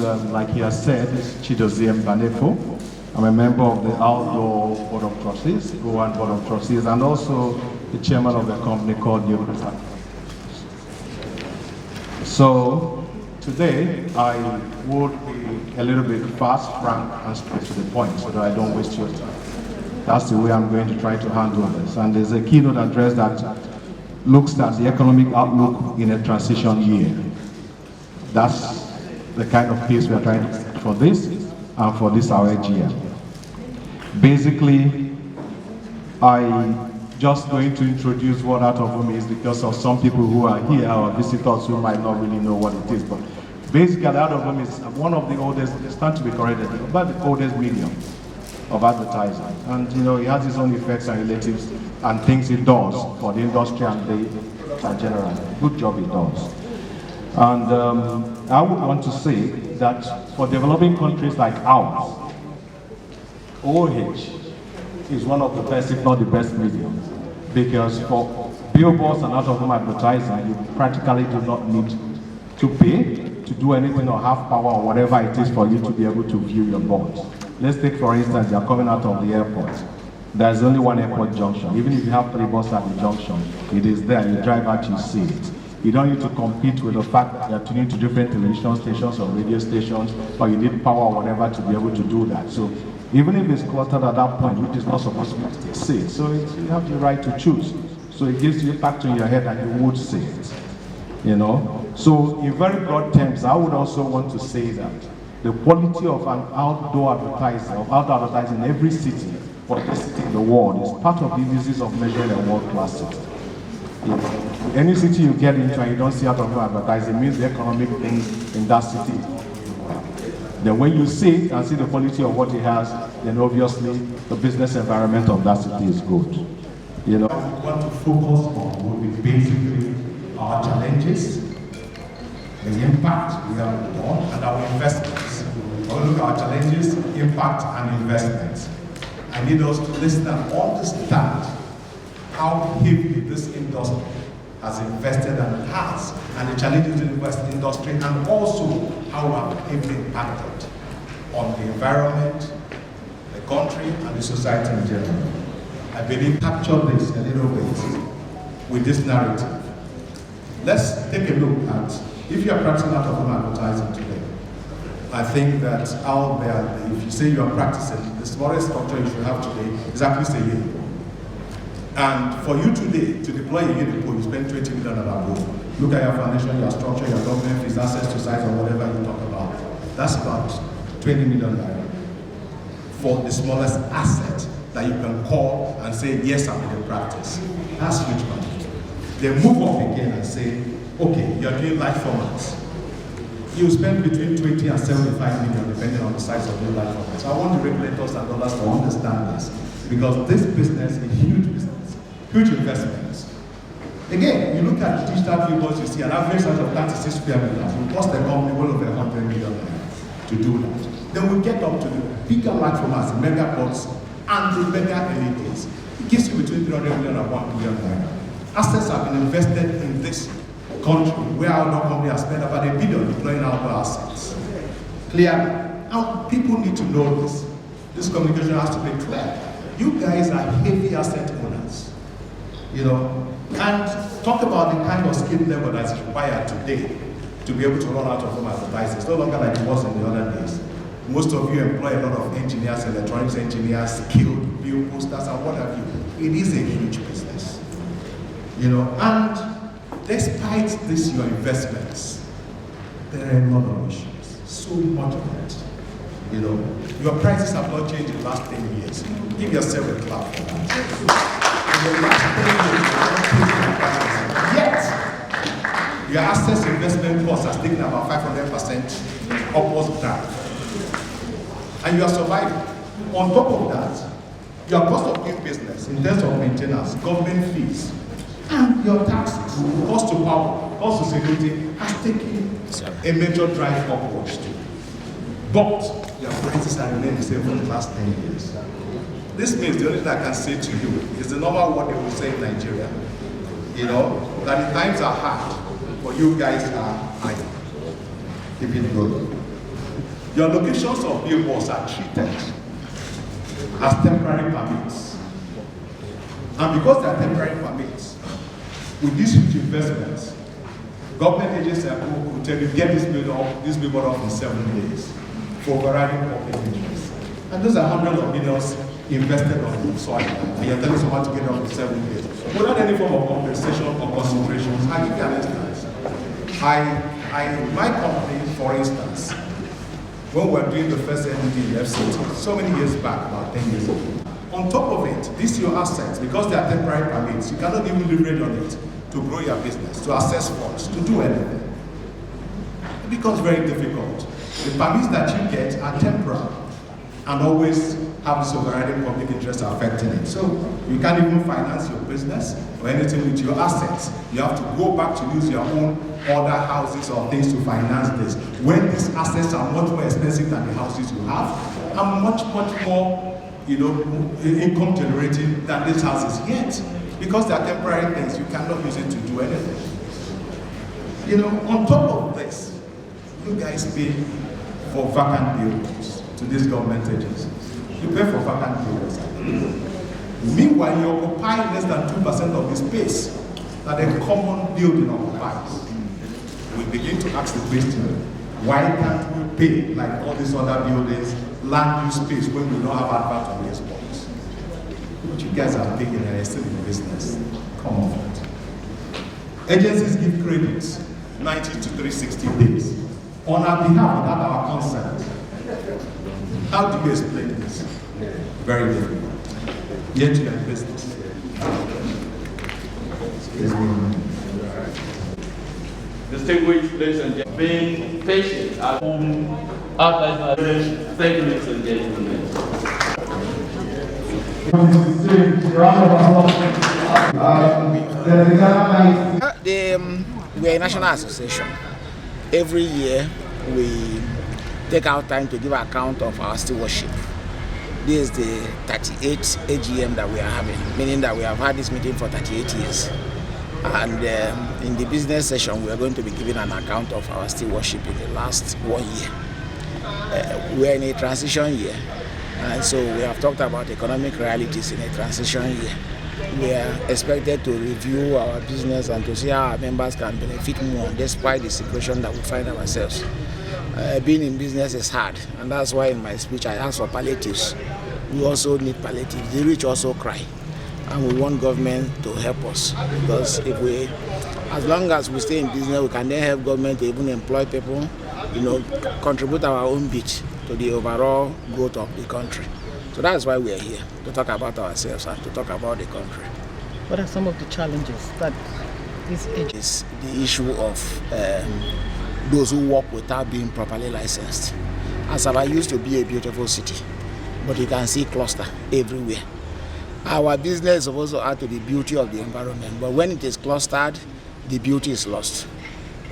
is, like he has said, is Chidoziem Banefo. I'm a member of the Outdoor Board of Trustees, Oaan Board of Trustees, and also the chairman of the company called New Presa. So today I would be a little bit fast, frank, and straight to the point so that I don't waste your time. That's the way I'm going to try to handle this. And there's a keynote address that looks at the economic outlook in a transition year. That's the kind of piece we are trying to set for this and for this our AGM. Basically, I'm just going to introduce what Out of Home is because of some people who are here or visitors who might not really know what it is. But basically, Out of Home is one of the oldest, stand to be corrected, about the oldest medium of advertising. And you know, it has its own effects and relatives and things it does for the industry and the general. Good job it does. And I would want to say that for developing countries like ours, OH is one of the best, if not the best medium, because for billboards and out-of-home advertising, you practically do not need to pay to do anything or have power or whatever it is for you to be able to view your boards. Let's take, for instance, you're coming out of the airport. There's only one airport junction. Even if you have 3 buses at the junction, it is there. You drive out, you see it. You don't need to compete with the fact that you're tuning to different television stations or radio stations, or you need power or whatever to be able to do that. So even if it's cluttered at that point, which is not supposed to see it, so you have the right to choose. So it gives you a factor in your head that you would see it. You know? So in very broad terms, I would also want to say that the quality of an outdoor advertising, in every city or every city in the world is part of the indices of measuring a world-class city. If any city you get into and you don't see out-of-home advertising, it means the economic things in that city. Then when you see it and see the quality of what it has, then obviously the business environment of that city is good. You know, what we want to focus on will be basically our challenges, the impact we have done, and our investments. We'll look at our challenges, impact, and investments. I need us to listen and understand how heavily this industry has invested and has, and the challenges in the industry, and also how we have heavily impacted on the environment, the country, and the society in general. I believe capture this a little bit with this narrative. Let's take a look at, if you are practicing out-of-home advertising today, I think that out there, if you say you are practicing, the smallest structure you should have today is at least a year. And for you today to deploy a unit, you spend 20 million dollars. Look at your foundation, your structure, your government fees, access to sites, or whatever you talk about. That's about 20 million dollars for the smallest asset that you can call and say, yes, I'm in the practice. That's huge money. Then move up again and say, okay, you're doing live formats. You spend between 20 and 75 million depending on the size of your live formats. So I want the regulators and others to understand this, because this business is a huge business. Huge investments. Again, you look at the digital billboards, you see an average size of 36 square meters. It will cost the company well over 100 million to do that. Then we get up to the bigger large formats, the mega pods, and the mega LEDs. It gives you between 300 million and 1 billion. Assets have been invested in this country, where our company has spent about $1 billion deploying outdoor assets. Clear? And people need to know this. This communication has to be clear. You guys are heavy asset owners. You know, and talk about the kind of skill level that is required today to be able to run out-of-home advertising. It's no longer like it was in the other days. Most of you employ a lot of engineers, electronics engineers, skilled bill posters, and what have you. It is a huge business. You know, and despite this, your investments, there are a lot of issues. So much of it. You know, your prices have not changed in the last 10 years. Give yourself a clap for that. Yet, your assets investment cost has taken about 500% upwards down. And you are surviving. On top of that, your cost of doing business in terms of maintenance, government fees, and your taxes, cost to power, cost to security, has taken a major drive upwards too. But your prices have remained the same for the last 10 years. This means the only thing I can say to you is the normal word they will say in Nigeria. You know, that the times are hard, but you guys are high. Keep it good. Your locations of billboards are treated as temporary permits. And because they are temporary permits, with these huge investments, government agencies will tell you, get this billboard off in 7 days for overriding public interest. And those are hundreds of millions invested on the soil, and you're telling someone to get it off in 7 days without any form of compensation or considerations. I'll give you an instance. My company, for instance, when we were doing the first NDD in FCT, so many years back, about 10 years ago, on top of it, these your assets, because they are temporary permits, you cannot even leverage on it to grow your business, to access funds, to do anything. It becomes very difficult. The permits that you get are temporary and always have this overriding public interest affecting it. So you can't even finance your business or anything with your assets. You have to go back to use your own other houses or things to finance this. When these assets are much more expensive than the houses you have, and much more, income generating than these houses. Yet, because they are temporary things, you cannot use it to do anything. On top of this, you guys pay for vacant buildings to these government agencies. You pay for vacant buildings. Meanwhile, you occupy less than 2% of the space that a common building occupies. We begin to ask the question, why can't we pay like all these other buildings, land use space when we don't have advert on these boards? But you guys are paying and are still in business. Come on. Agencies give credits 90 to 360 days on our behalf without our consent. How do you explain this? Very difficult. Yet you are in business. Distinguished ladies and gentlemen, being patient at home, thank you, ladies and gentlemen. We are a national association. Every year we take our time to give account of our stewardship. This is the 38th Agm that we are having, meaning that we have had this meeting for 38 years. And in the business session, we are going to be giving an account of our stewardship in the last 1 year. We are in a transition year, and so we have talked about economic realities in a transition year. We are expected to review our business and to see how our members can benefit more despite the situation that we find ourselves. Being in business is hard, and that's why in my speech I asked for palliatives. We also need palliatives. The rich also cry. And we want government to help us, because as long as we stay in business, we can then help government to even employ people, contribute our own bit to the overall growth of the country. So that's why we are here, to talk about ourselves and to talk about the country. What are some of the challenges that this is the issue of those who work without being properly licensed. Asaba used to be a beautiful city, but you can see cluster everywhere. Our business is supposed to add to the beauty of the environment, but when it is clustered, the beauty is lost.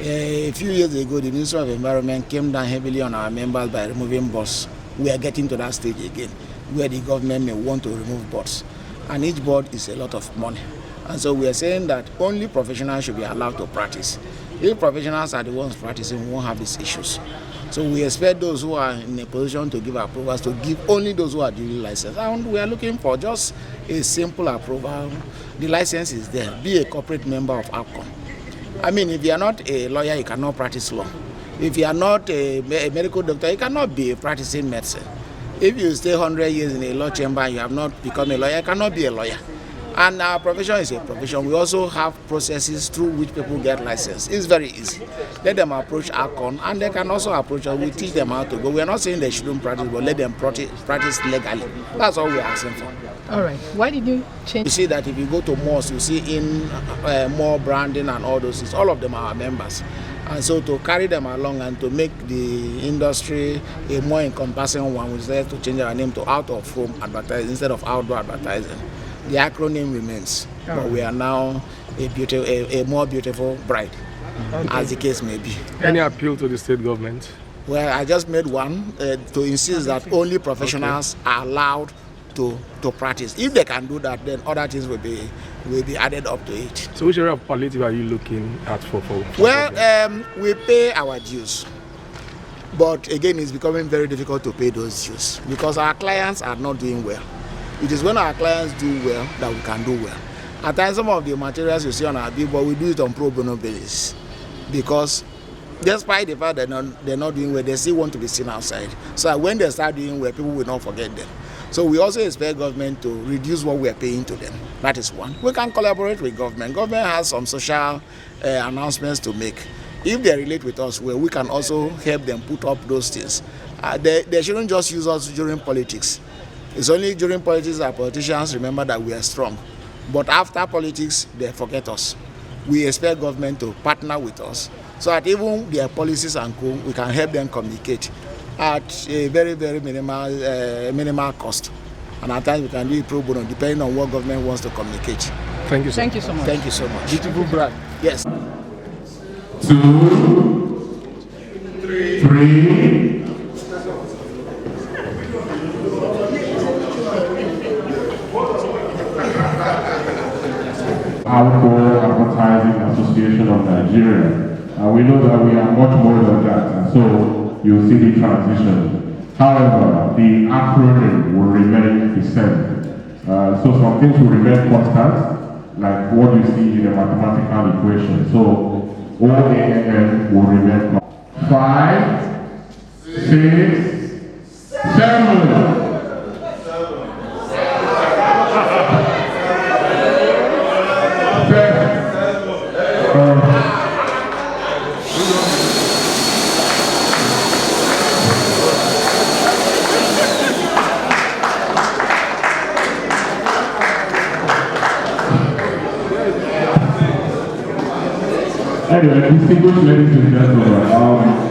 A few years ago, the Ministry of Environment came down heavily on our members by removing boards. We are getting to that stage again, where the government may want to remove boards. And each board is a lot of money. And so we are saying that only professionals should be allowed to practice. If professionals are the ones practicing, we won't have these issues. So we expect those who are in a position to give approvals to give only those who are duly licensed. And we are looking for just a simple approval. The license is there. Be a corporate member of Agm. I mean, if you are not a lawyer, you cannot practice law. If you are not a medical doctor, you cannot be practicing medicine. If you stay 100 years in a law chamber and you have not become a lawyer, you cannot be a lawyer. And our profession is a profession. We also have processes through which people get licensed. It's very easy. Let them approach Agm, and they can also approach us. We teach them how to go. We are not saying they shouldn't practice, but let them practice legally. That's all we are asking for. All right. Why did you change? You see that if you go to malls, you see in more branding and all those things. All of them are our members. And so to carry them along and to make the industry a more encompassing one, we decided to change our name to Out of Home Advertising instead of Outdoor Advertising. The acronym remains, but we are now a more beautiful bride, as the case may be. Any appeal to the state government? Well, I just made one to insist that only professionals are allowed to practice. If they can do that, then other things will be added up to it. So which area of palliative are you looking at for Well, we pay our dues. But again, it's becoming very difficult to pay those dues because our clients are not doing well. It is when our clients do well that we can do well. At times, some of the materials you see on our billboard, we do it on pro bono basis because despite the fact that they're not doing well, they still want to be seen outside. So when they start doing well, people will not forget them. So we also expect government to reduce what we are paying to them. That is one. We can collaborate with government. Government has some social announcements to make. If they relate with us well, we can also help them put up those things. They shouldn't just use us during politics. It's only during politics that politicians remember that we are strong. But after politics, they forget us. We expect government to partner with us so that even their policies and co, we can help them communicate at a very, very minimal cost. And at times we can do it pro bono depending on what government wants to communicate. Thank you, sir. Thank you so much. Thank you so much. Beautiful brand. Yes. 2, 3. Outdoor Advertising Association of Nigeria. We know that we are much more than that, and so you'll see the transition. However, the acronym will remain the same. So some things will remain constant, like what you see in a mathematical equation. So OAM will remain 5, 6, 7. Anyway, distinguished ladies and gentlemen,